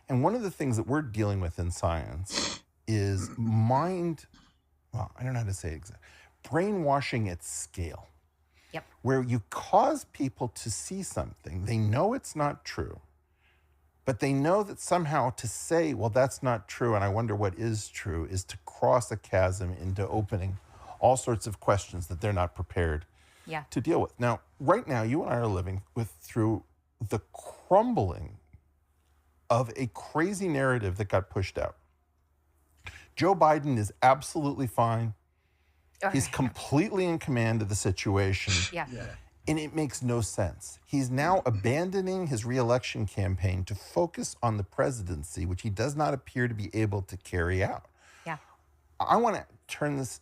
And one of the things that we're dealing with in science is I don't know how to say it exactly, brainwashing at scale, Yep. where you cause people to see something. They know it's not true, but they know that somehow to say, well, that's not true, and I wonder what is true, is to cross a chasm into opening all sorts of questions that they're not prepared Yeah. to deal with. Now, right now, you and I are living through the crumbling of a crazy narrative that got pushed out. Joe Biden is absolutely fine. He's Okay. completely in command of the situation, Yeah. and it makes no sense. He's now abandoning his reelection campaign to focus on the presidency, which he does not appear to be able to carry out. Yeah. I want to turn this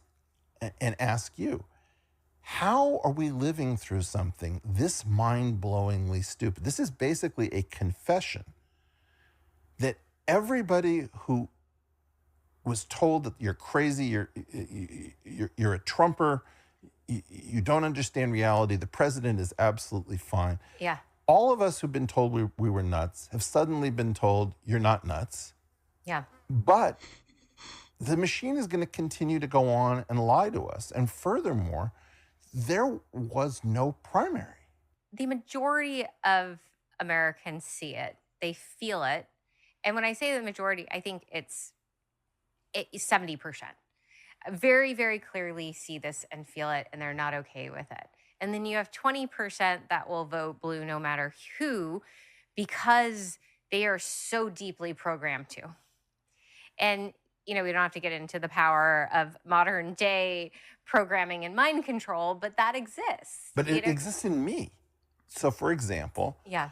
and ask you, how are we living through something this mind-blowingly stupid? This is basically a confession that everybody who was told that you're crazy, you're a Trumper, you don't understand reality, the president is absolutely fine. Yeah. All of us who've been told we were nuts have suddenly been told you're not nuts. Yeah. But the machine is going to continue to go on and lie to us. And furthermore, there was no primary. The majority of Americans see it. They feel it. And when I say the majority, I think it's 70%. Very, very clearly see this and feel it, and they're not okay with it. And then you have 20% that will vote blue no matter who, because they are so deeply programmed to. And, we don't have to get into the power of modern day programming and mind control, but that exists. But it exists in me. So, for example, Yeah.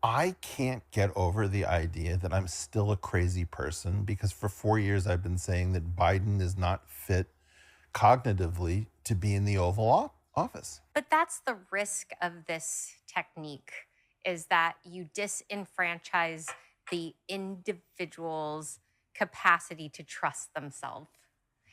I can't get over the idea that I'm still a crazy person because for 4 years I've been saying that Biden is not fit cognitively to be in the Oval Office. But that's the risk of this technique, is that you disenfranchise the individual's capacity to trust themselves.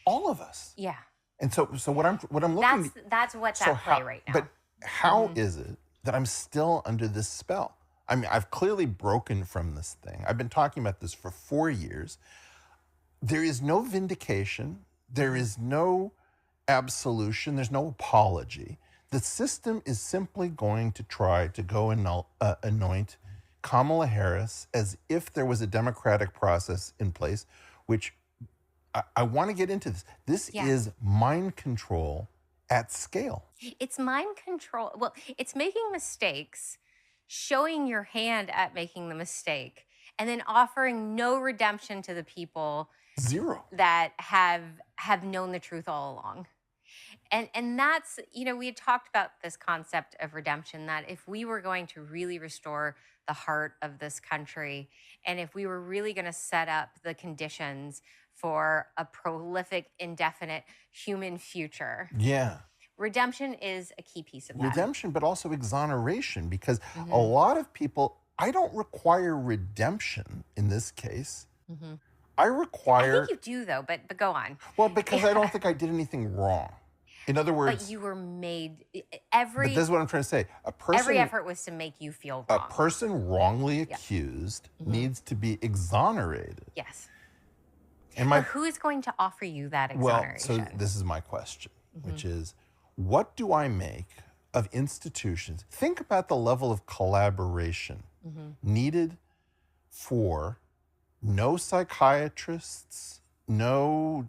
All of us. Yeah. And so what I'm looking that's what's at play right now. But how is it that I'm still under this spell? I mean, I've clearly broken from this thing. I've been talking about this for 4 years. There is no vindication. There is no absolution. There's no apology. The system is simply going to try to go and anoint Kamala Harris as if there was a democratic process in place, which I want to get into this. This is mind control at scale. It's mind control. Well, it's making mistakes, showing your hand at making the mistake, and then offering no redemption to the people Zero. that have known the truth all along. And that's, we had talked about this concept of redemption, that if we were going to really restore the heart of this country, and if we were really going to set up the conditions for a prolific, indefinite human future. Yeah. Redemption is a key piece of that. Redemption, but also exoneration, because a lot of people, I don't require redemption in this case. I think you do, though, but go on. Well, because I don't think I did anything wrong. In other words, but you were made But this is what I'm trying to say. Every effort was to make you feel wrong. A person wrongly accused needs to be exonerated. Yes. But who is going to offer you that exoneration? Well, so this is my question, which is, what do I make of institutions? Think about the level of collaboration needed for no psychiatrists, no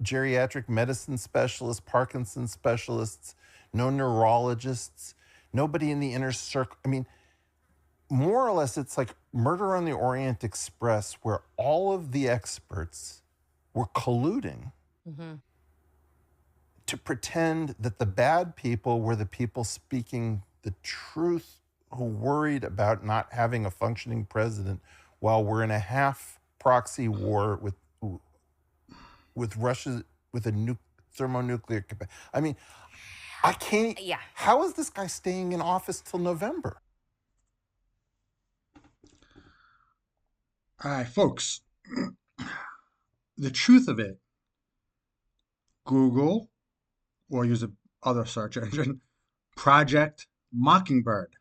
geriatric medicine specialists, Parkinson's specialists, no neurologists, nobody in the inner circle. I mean, more or less, it's like Murder on the Orient Express, where all of the experts were colluding to pretend that the bad people were the people speaking the truth, who worried about not having a functioning president while we're in a half proxy war with Russia, with a thermonuclear capacity. I mean, I can't. Yeah. How is this guy staying in office till November? All right, folks. The truth of it, Google, or use other search engine, Project Mockingbird.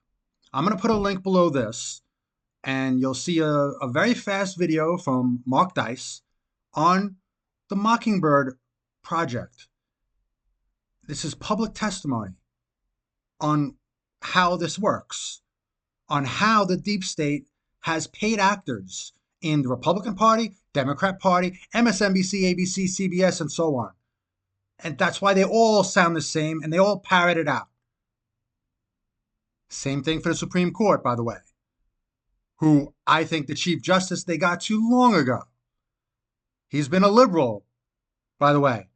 I'm going to put a link below this and you'll see a very fast video from Mark Dice on the Mockingbird Project. This is public testimony on how this works, on how the deep state has paid actors in the Republican Party, Democrat Party, MSNBC, ABC, CBS, and so on. And that's why they all sound the same and they all parrot it out. Same thing for the Supreme Court, by the way, who I think the Chief Justice they got too long ago. He's been a liberal, by the way.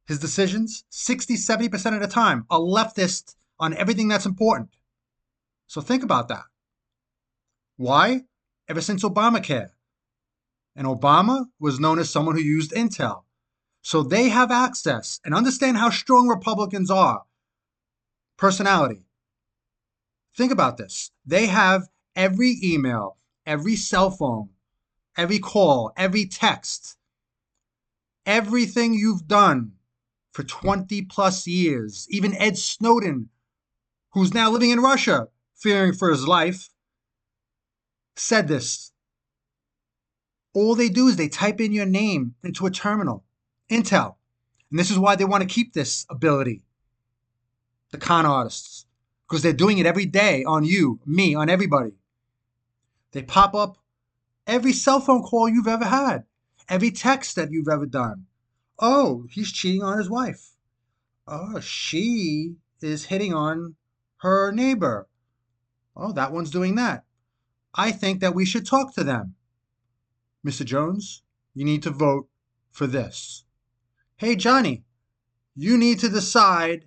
His decisions, 60-70% of the time, a leftist on everything that's important. So think about that. Why? Ever since Obamacare. And Obama was known as someone who used intel. So they have access and understand how strong Republicans are. Personality. Think about this. They have every email, every cell phone, every call, every text, everything you've done for 20 plus years. Even Ed Snowden, who's now living in Russia, fearing for his life, said this. All they do is they type in your name into a terminal. Intel. And this is why they want to keep this ability. The con artists. Because they're doing it every day on you, me, on everybody. They pop up every cell phone call you've ever had. Every text that you've ever done. Oh, he's cheating on his wife. Oh, she is hitting on her neighbor. Oh, that one's doing that. I think that we should talk to them. Mr. Jones, you need to vote for this. Hey, Johnny, you need to decide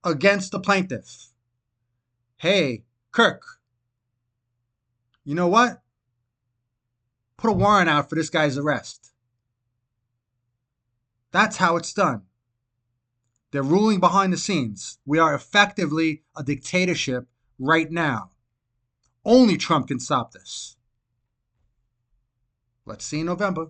against the plaintiff. Hey, Kirk, you know what? Put a warrant out for this guy's arrest. That's how it's done. They're ruling behind the scenes. We are effectively a dictatorship right now. Only Trump can stop this. Let's see in November.